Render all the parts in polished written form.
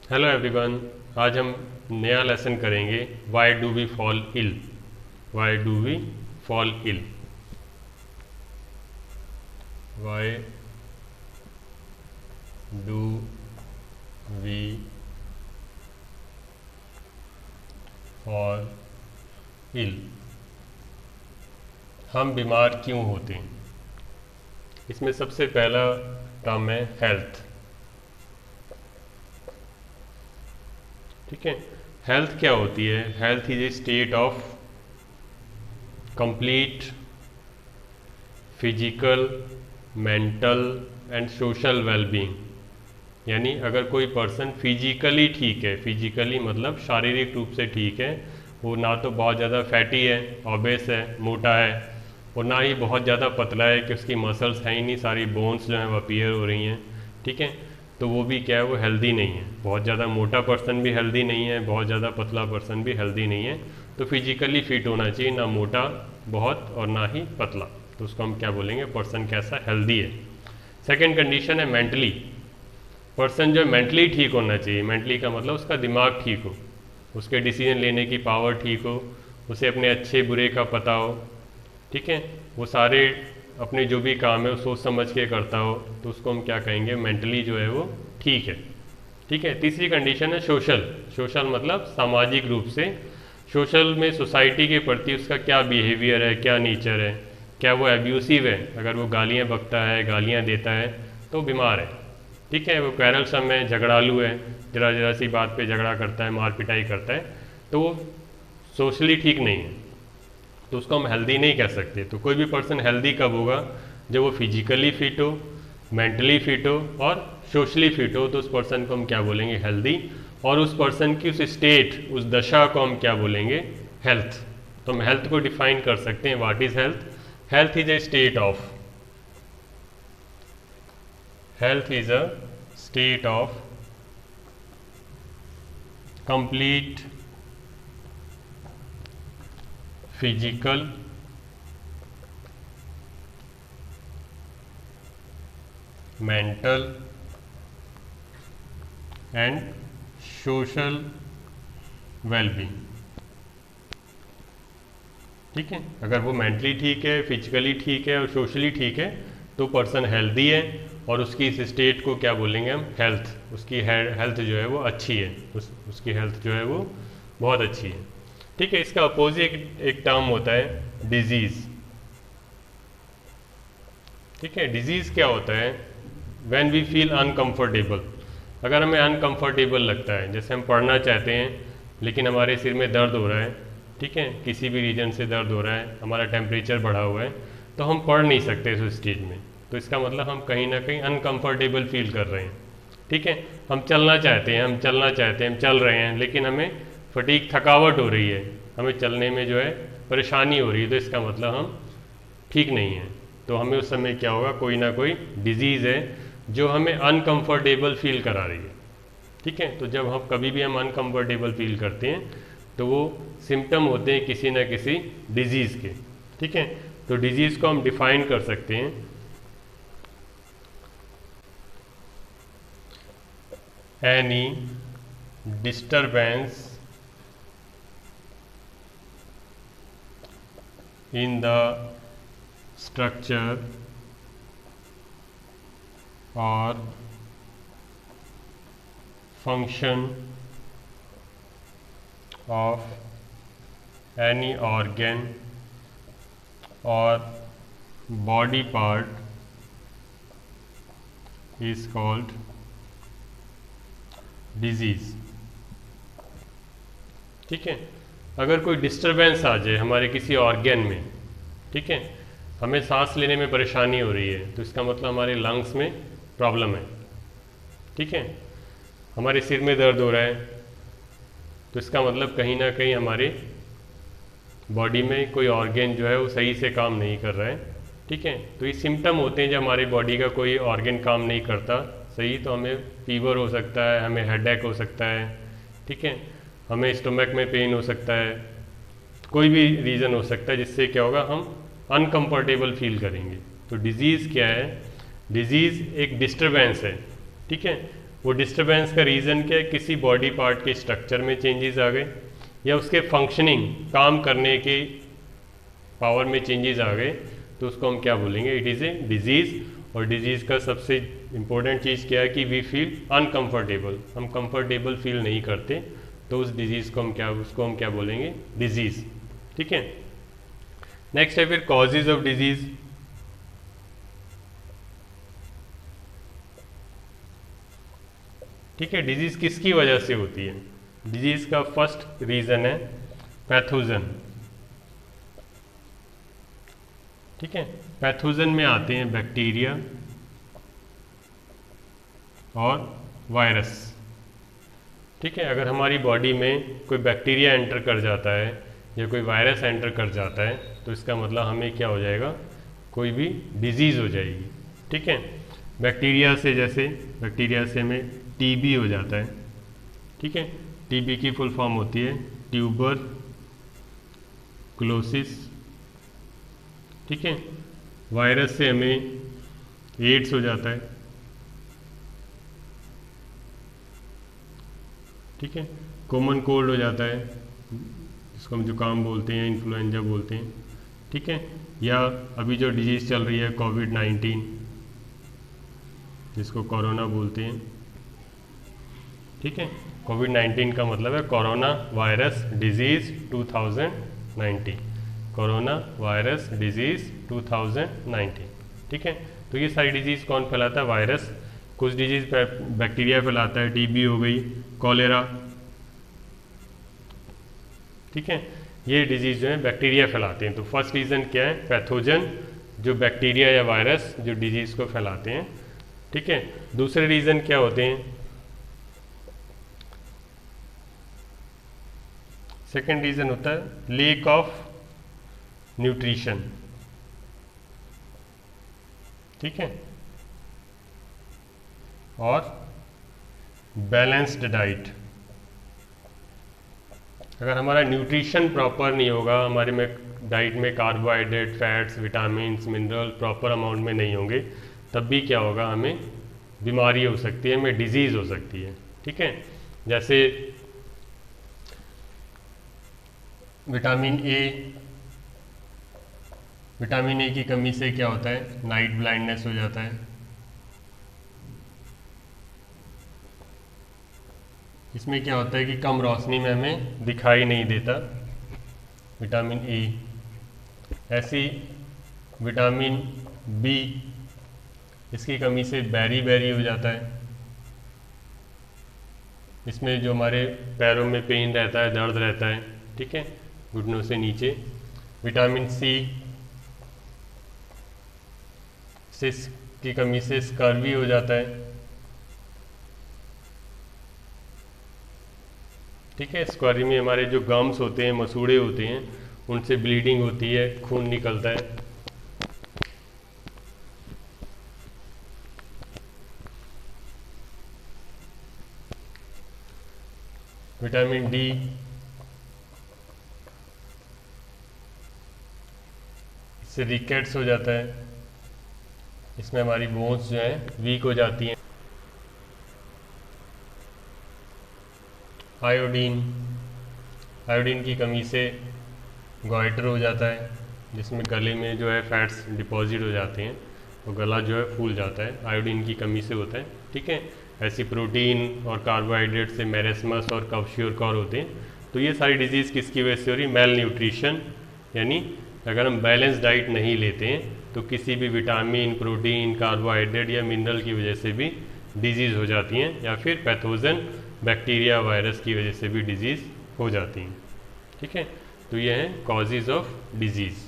Hello everyone. आज हम नया लेसन करेंगे why do we fall ill. Why do we fall ill. Why do we fall ill. हम बीमार क्यों होते हैं। इसमें सबसे पहला टर्म है हेल्थ। ठीक है, हेल्थ क्या होती है। Health is a state of complete physical, mental and social wellbeing. यानी अगर कोई पर्सन फिजिकली ठीक है, फिजिकली मतलब शारीरिक रूप से ठीक है, वो ना तो बहुत ज़्यादा फैटी है, ऑबेस है, मोटा है, और ना ही बहुत ज़्यादा पतला है कि उसकी मसल्स हैं ही नहीं, सारी बोन्स जो हैं वो अपीयर हो रही हैं। ठीक है, तो वो भी क्या है, वो हेल्दी नहीं है। बहुत ज़्यादा मोटा पर्सन भी हेल्दी नहीं है, बहुत ज़्यादा पतला पर्सन भी हेल्दी नहीं है। तो फिजिकली फिट होना चाहिए, ना मोटा बहुत और ना ही पतला। तो उसको हम क्या बोलेंगे, पर्सन कैसा हेल्दी है। सेकेंड कंडीशन है मेंटली। पर्सन जो मेंटली ठीक होना चाहिए। मेंटली का मतलब उसका दिमाग ठीक हो, उसके डिसीजन लेने की पावर ठीक हो, उसे अपने अच्छे बुरे का पता हो। ठीक है, वो सारे अपने जो भी काम है वो सोच समझ के करता हो, तो उसको हम क्या कहेंगे, मेंटली जो है वो ठीक है। ठीक है, तीसरी कंडीशन है सोशल। सोशल मतलब सामाजिक रूप से। सोशल में सोसाइटी के प्रति उसका क्या बिहेवियर है, क्या नेचर है, क्या वो एब्यूसिव है। अगर वो गालियाँ बकता है, गालियाँ देता है, तो बीमार है। ठीक है, वो कैरलसम है, झगड़ालू है, जरा जरा सी बात पे झगड़ा करता है, मार पिटाई करता है, तो वो सोशली ठीक नहीं है, तो उसको हम हेल्दी नहीं कह सकते। तो कोई भी पर्सन हेल्दी कब होगा, जब वो फिजिकली फिट हो, मेंटली फिट हो और सोशली फिट हो, तो उस पर्सन को हम क्या बोलेंगे, हेल्दी। और उस पर्सन की उस स्टेट, उस दशा को हम क्या बोलेंगे, हेल्थ। तो हम हेल्थ को डिफाइन कर सकते हैं, what is health. Health is a state of, health is a state of complete physical, mental and social wellbeing. ठीक है, अगर वो मेंटली ठीक है, फिजिकली ठीक है और सोशली ठीक है, तो पर्सन हेल्दी है, और उसकी इस स्टेट को क्या बोलेंगे हम, हेल्थ। उसकी हेल्थ जो है वो अच्छी है, उसकी हेल्थ जो है वो बहुत अच्छी है। ठीक है, इसका अपोजिट एक टर्म होता है डिजीज़। ठीक है, डिजीज़ क्या होता है, व्हेन वी फील अनकंफर्टेबल। अगर हमें अनकंफर्टेबल लगता है, जैसे हम पढ़ना चाहते हैं लेकिन हमारे सिर में दर्द हो रहा है, ठीक है, किसी भी रीजन से दर्द हो रहा है, हमारा टेम्परेचर बढ़ा हुआ है, तो हम पढ़ नहीं सकते इस स्टेज में। तो इसका मतलब हम कहीं ना कहीं अनकंफर्टेबल फील कर रहे हैं। ठीक है, हम चलना चाहते हैं, हम चलना चाहते हैं, हम चल रहे हैं, लेकिन हमें फटीक, थकावट हो रही है, हमें चलने में जो है परेशानी हो रही है, तो इसका मतलब हम ठीक नहीं है। तो हमें उस समय क्या होगा, कोई ना कोई डिजीज़ है जो हमें अनकंफर्टेबल फील करा रही है। ठीक है, तो जब हम कभी भी हम अनकंफर्टेबल फील करते हैं, तो वो सिम्टम होते हैं किसी न किसी डिजीज़ के। ठीक है, तो डिजीज़ को हम डिफाइन कर सकते हैं, any disturbance in the structure or function of any organ or body part is called disease। ठीक है, अगर कोई डिस्टरबेंस आ जाए हमारे किसी ऑर्गन में, ठीक है, हमें सांस लेने में परेशानी हो रही है, तो इसका मतलब हमारे लंग्स में प्रॉब्लम है। ठीक है, हमारे सिर में दर्द हो रहा है, तो इसका मतलब कहीं ना कहीं हमारे बॉडी में कोई ऑर्गन जो है वो सही से काम नहीं कर रहा है। ठीक है, तो ये सिम्टम होते हैं जब हमारी बॉडी का कोई ऑर्गन काम नहीं करता सही, तो हमें फीवर हो सकता है, हमें हेडेक हो सकता है, ठीक है, हमें स्टमक में पेन हो सकता है, कोई भी रीज़न हो सकता है जिससे क्या होगा, हम अनकंफर्टेबल फील करेंगे। तो डिजीज़ क्या है, डिजीज़ एक डिस्टरबेंस है। ठीक है, वो डिस्टरबेंस का रीज़न क्या है, किसी बॉडी पार्ट के स्ट्रक्चर में चेंजेस आ गए या उसके फंक्शनिंग, काम करने के पावर में चेंजेस आ गए, तो उसको हम क्या बोलेंगे, इट इज़ ए डिजीज़। और डिजीज़ का सबसे इम्पोर्टेंट चीज़ क्या है कि वी फील अनकंफर्टेबल, हम कंफर्टेबल फील नहीं करते, तो उस डिजीज़ को हम क्या बोलेंगे, डिजीज़। ठीक है। नेक्स्ट है फिर कॉजेज ऑफ डिजीज़। ठीक है, डिजीज़ किसकी वजह से होती है। डिजीज़ का फर्स्ट रीज़न है पैथोजन। ठीक है, पैथोजन में आते हैं बैक्टीरिया और वायरस। ठीक है, अगर हमारी बॉडी में कोई बैक्टीरिया एंटर कर जाता है या कोई वायरस एंटर कर जाता है, तो इसका मतलब हमें क्या हो जाएगा, कोई भी डिजीज़ हो जाएगी। ठीक है, बैक्टीरिया से हमें टीबी हो जाता है। ठीक है, टीबी की फुल फॉर्म होती है ट्यूबर क्लोसिस। ठीक है, वायरस से हमें एड्स हो जाता है। ठीक है, कॉमन कोल्ड हो जाता है, जिसको हम जुकाम बोलते हैं, इन्फ्लुएंजा बोलते हैं। ठीक है, या अभी जो डिजीज़ चल रही है कोविड-19, जिसको कोरोना बोलते हैं। ठीक है, कोविड-19 का मतलब है corona virus disease 2019, corona virus disease 2019। ठीक है, तो ये सारी डिजीज़ कौन फैलाता है, वायरस। कुछ डिजीज़ बैक्टीरिया फैलाता है, टीबी हो गई, कॉलेरा। ठीक है, ये डिजीज़ जो है बैक्टीरिया फैलाते हैं। तो फर्स्ट रीज़न क्या है, पैथोजन, जो बैक्टीरिया या वायरस जो डिजीज़ को फैलाते हैं। ठीक है, दूसरे रीज़न क्या होते हैं, सेकेंड रीज़न होता है लेक ऑफ न्यूट्रिशन। ठीक है, और बैलेंस्ड डाइट। अगर हमारा न्यूट्रिशन प्रॉपर नहीं होगा, हमारे में डाइट में carbohydrate, fats, vitamins, mineral proper amount में नहीं होंगे, तब भी क्या होगा, हमें बीमारी हो सकती है, हमें डिजीज़ हो सकती है। ठीक है, जैसे विटामिन ए की कमी से क्या होता है, नाइट ब्लाइंडनेस हो जाता है। इसमें क्या होता है कि कम रोशनी में हमें दिखाई नहीं देता विटामिन ए। ऐसी विटामिन बी, इसकी कमी से बेरी हो जाता है। इसमें जो हमारे पैरों में पेन रहता है, दर्द रहता है, ठीक है, घुटनों से नीचे। विटामिन सी की कमी से स्कर्वी हो जाता है। ठीक है, स्क्वारी में हमारे जो गम्स होते हैं, मसूड़े होते हैं, उनसे ब्लीडिंग होती है, खून निकलता है। विटामिन डी, इससे रिकेट्स हो जाता है, इसमें हमारी बोन्स जो हैं वीक हो जाती हैं। आयोडीन की कमी से गॉइटर हो जाता है, जिसमें गले में जो है फैट्स डिपॉजिट हो जाते हैं, तो गला जो है फूल जाता है, आयोडीन की कमी से होता है। ठीक है, ऐसी प्रोटीन और कार्बोहाइड्रेट से मेरेस्मस और क्वाशियोरकॉर होते हैं। तो ये सारी डिजीज़ किसकी वजह से हो रही, मेल न्यूट्रिशन, यानी अगर हम बैलेंस डाइट नहीं लेते हैं तो किसी भी विटामिन, प्रोटीन, कार्बोहाइड्रेट या मिनरल की वजह से भी डिजीज़ हो जाती हैं, या फिर पैथोजन, बैक्टीरिया, वायरस की वजह से भी डिजीज़ हो जाती हैं। ठीक है, तो ये हैं कॉजेज़ ऑफ डिजीज़।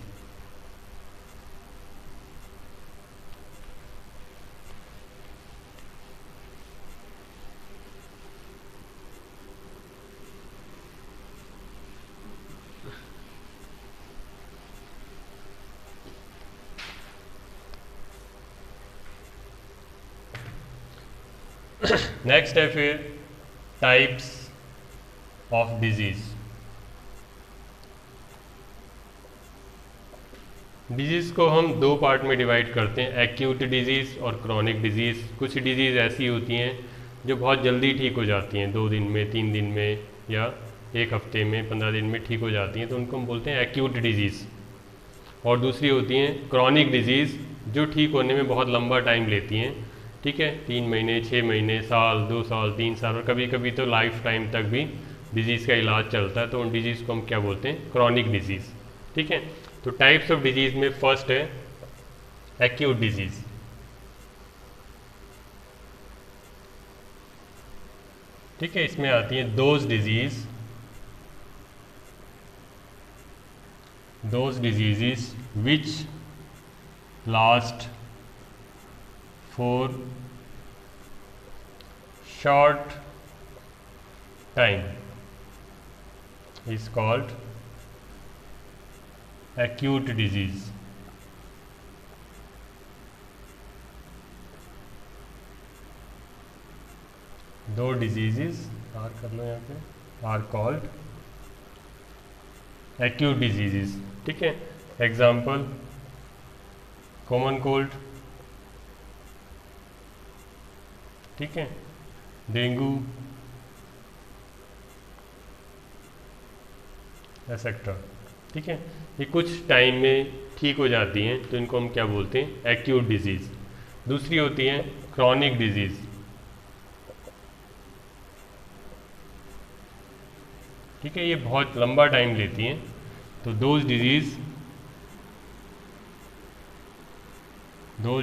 नेक्स्ट है फिर टाइप्स ऑफ डिजीज़। डिजीज़ को हम दो पार्ट में डिवाइड करते हैं, एक्यूट डिजीज़ और क्रॉनिक डिजीज़। कुछ डिजीज़ ऐसी होती हैं जो बहुत जल्दी ठीक हो जाती हैं, 2 दिन में, 3 दिन में, या 1 हफ्ते में, 15 दिन में ठीक हो जाती हैं, तो उनको हम बोलते हैं एक्यूट डिजीज़। और दूसरी होती हैं क्रॉनिक डिजीज़, जो ठीक होने में बहुत लंबा टाइम लेती हैं, ठीक है, 3 महीने, 6 महीने, साल, 2 साल, 3 साल, और कभी कभी तो लाइफ टाइम तक भी डिजीज़ का इलाज चलता है। तो उन डिजीज़ को हम क्या बोलते हैं? Chronic disease. ठीक है, तो टाइप्स ऑफ डिजीज़ में फर्स्ट है एक्यूट डिजीज़। ठीक है, इसमें आती है those disease which last for short time is called acute disease. दो डिजीज़ आर कर लो यहाँ पे, आर कॉल्ड एक्यूट डिजीज़। ठीक है, एग्जाम्पल कॉमन कोल्ड, ठीक है, डेंगू, एक्सेट्रा। ठीक है, ये कुछ टाइम में ठीक हो जाती हैं, तो इनको हम क्या बोलते हैं? Acute disease. दूसरी होती है क्रॉनिक डिजीज़। ठीक है, ये बहुत लंबा टाइम लेती हैं, तो those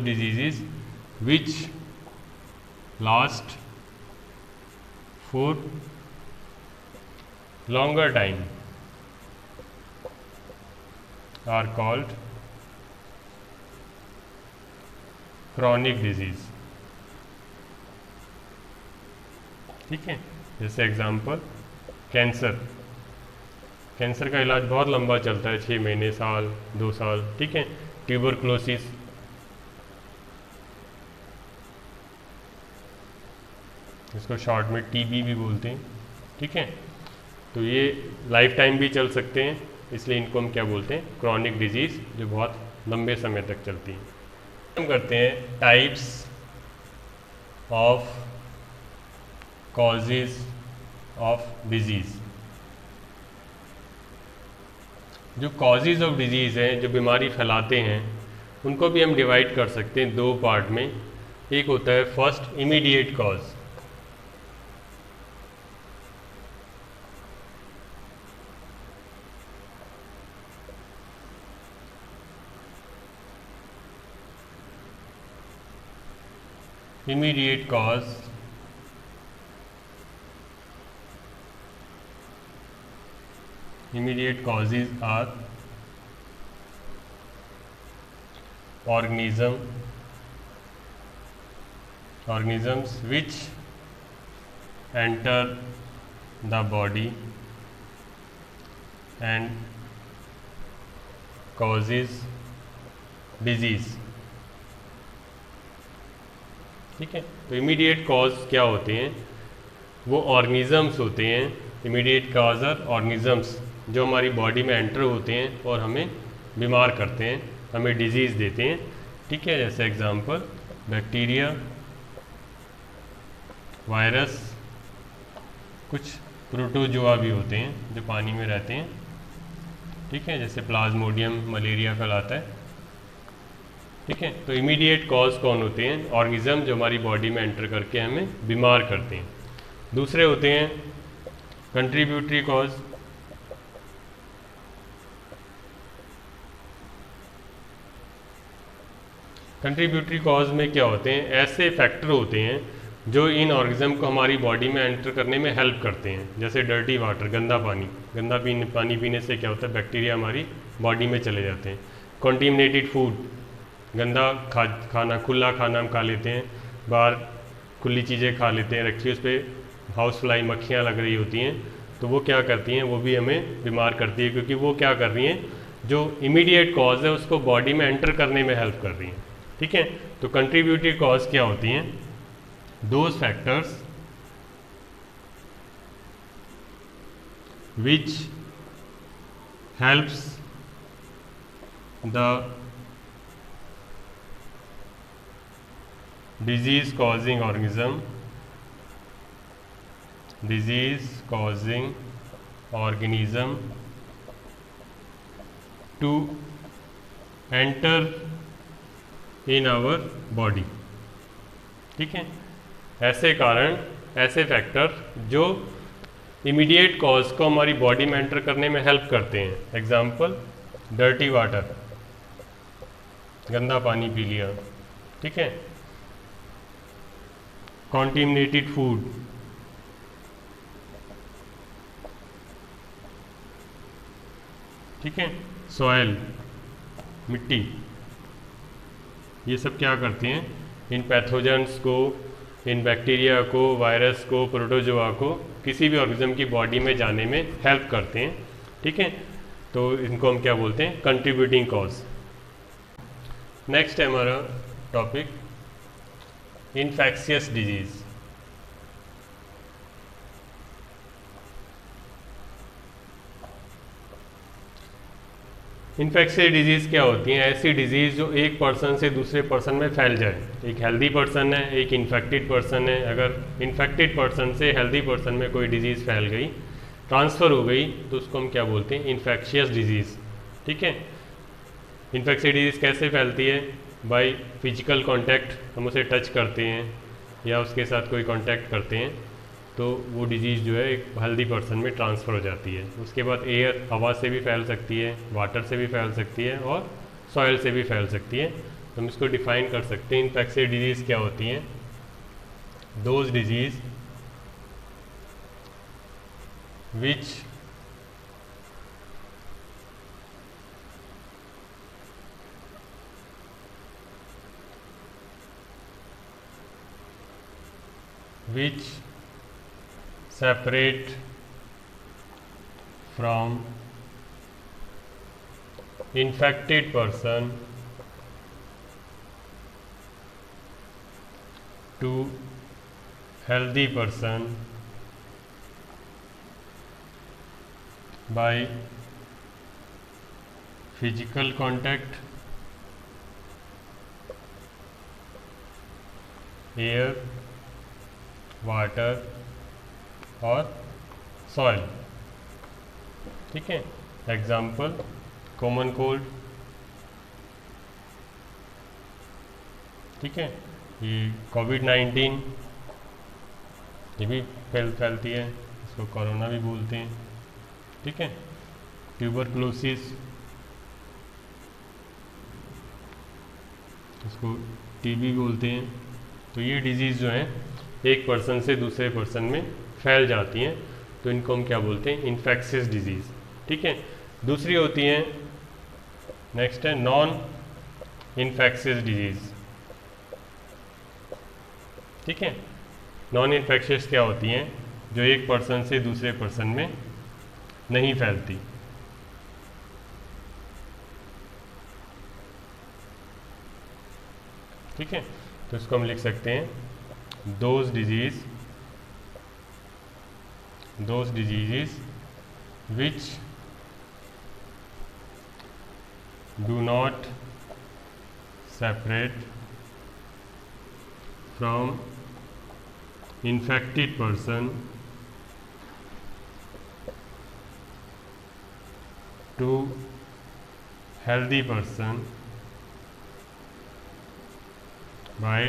disease which last for longer time are called chronic disease. ठीक है, जैसे एग्जांपल कैंसर का इलाज बहुत लंबा चलता है, 6 महीने, साल, 2 साल। ठीक है, ट्यूबरक्लोसिस, इसको शॉर्ट में टीबी भी बोलते हैं। ठीक है, तो ये लाइफ टाइम भी चल सकते हैं, इसलिए इनको हम क्या बोलते हैं? क्रॉनिक डिजीज़, जो बहुत लंबे समय तक चलती है। हम करते हैं types of causes of disease. जो कॉजेज ऑफ डिजीज़ हैं, जो बीमारी फैलाते हैं, उनको भी हम डिवाइड कर सकते हैं 2 पार्ट में। एक होता है first immediate cause. Immediate causes are organisms which enter the body and causes disease। ठीक है, तो इमीडिएट कॉज क्या होते हैं? वो ऑर्गेनिजम्स होते हैं, इमीडिएट कॉजर ऑर्गेनिजम्स, जो हमारी बॉडी में एंटर होते हैं और हमें बीमार करते हैं, हमें डिजीज़ देते हैं। ठीक है, जैसे एग्जांपल बैक्टीरिया, वायरस, कुछ प्रोटोजोआ भी होते हैं जो पानी में रहते हैं। ठीक है, जैसे प्लाज्मोडियम मलेरिया फैलाता है। ठीक है, तो इमीडिएट कॉज कौन होते हैं? ऑर्गेनिज्म जो हमारी बॉडी में एंटर करके हमें बीमार करते हैं। दूसरे होते हैं कंट्रीब्यूटरी कॉज। कंट्रीब्यूटरी कॉज में क्या होते हैं? ऐसे फैक्टर होते हैं जो इन ऑर्गेनिज्म को हमारी बॉडी में एंटर करने में हेल्प करते हैं। जैसे डर्टी वाटर, गंदा पानी पीने से क्या होता है? बैक्टीरिया हमारी बॉडी में चले जाते हैं। कॉन्टीमिनेटेड फूड, गंदा खाना, खुला खाना हम खा लेते हैं, बाहर खुली चीज़ें खा लेते हैं, रखी उस पर हाउस फ्लाई, मक्खियाँ लग रही होती हैं, तो वो क्या करती हैं? वो भी हमें बीमार करती है, क्योंकि वो क्या कर रही हैं? जो इमीडिएट कॉज है उसको बॉडी में एंटर करने में हेल्प कर रही हैं। ठीक है, तो कंट्रीब्यूटरी कॉज क्या होती हैं? Those factors which helps the disease causing organism disease causing organism to enter in our body। ठीक है, ऐसे कारण, ऐसे फैक्टर जो इमीडिएट कॉज को हमारी बॉडी में एंटर करने में हेल्प करते हैं। एग्जाम्पल, डर्टी वाटर, गंदा पानी पी लिया, ठीक है, कॉन्टिमिनेटेड फूड, ठीक है, सॉयल, मिट्टी, ये सब क्या करते हैं, इन पैथोजेंस को, इन बैक्टीरिया को, वायरस को, प्रोटोजोआ को किसी भी ऑर्गेनिज्म की बॉडी में जाने में हेल्प करते हैं। ठीक है, तो इनको हम क्या बोलते हैं, कंट्रीब्यूटिंग कॉज। नेक्स्ट है हमारा topic infectious disease. Infectious disease क्या होती हैं, ऐसी डिजीज़ जो एक पर्सन से दूसरे पर्सन में फैल जाए। एक हेल्दी पर्सन है, एक इन्फेक्टेड पर्सन है, अगर इन्फेक्टेड पर्सन से हेल्दी पर्सन में कोई डिजीज़ फैल गई, ट्रांसफ़र हो गई, तो उसको हम क्या बोलते हैं, इन्फेक्शियस डिजीज़। ठीक है, इन्फेक्शियस डिजीज़ कैसे फैलती है, बाय फिजिकल कांटेक्ट, हम उसे टच करते हैं या उसके साथ कोई कांटेक्ट करते हैं तो वो डिजीज़ जो है एक हेल्दी पर्सन में ट्रांसफ़र हो जाती है। उसके बाद एयर, हवा से भी फैल सकती है, वाटर से भी फैल सकती है और सॉइल से भी फैल सकती है। तो हम इसको डिफ़ाइन कर सकते हैं, इन्फेक्शियस डिजीज़ क्या होती हैं, those disease which separate from infected person to healthy person by physical contact, air, water और सॉइल। ठीक है, एग्जाम्पल, कॉमन कोल्ड, ठीक है, ये कोविड-19 ये भी फैलती है, इसको कोरोना भी बोलते हैं। ठीक है, ट्यूबरक्लोसिस, इसको टीबी बोलते हैं। तो ये डिजीज़ जो है एक पर्सन से दूसरे पर्सन में फैल जाती हैं, तो इनको हम क्या बोलते हैं, इन्फेक्शियस डिजीज़। ठीक है, दूसरी होती है, नेक्स्ट है नॉन इन्फेक्शियस डिजीज़। ठीक है, नॉन इन्फेक्शियस क्या होती हैं, जो एक पर्सन से दूसरे पर्सन में नहीं फैलती। ठीक है, तो इसको हम लिख सकते हैं, those diseases which do not separate from infected person to healthy person by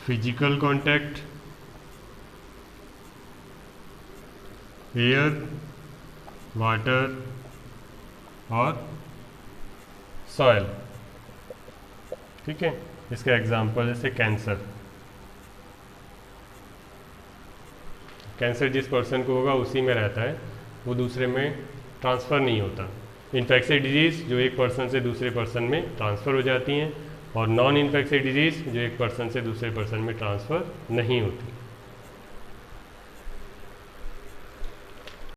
physical contact, air, water और सॉइल। ठीक है, इसका एग्जांपल जैसे कैंसर। कैंसर जिस पर्सन को होगा उसी में रहता है, वो दूसरे में ट्रांसफ़र नहीं होता। इन्फेक्शियस डिजीज़ जो एक पर्सन से दूसरे पर्सन में ट्रांसफ़र हो जाती हैं, और नॉन इन्फेक्शियस डिजीज़ जो एक पर्सन से दूसरे पर्सन में ट्रांसफ़र नहीं होती।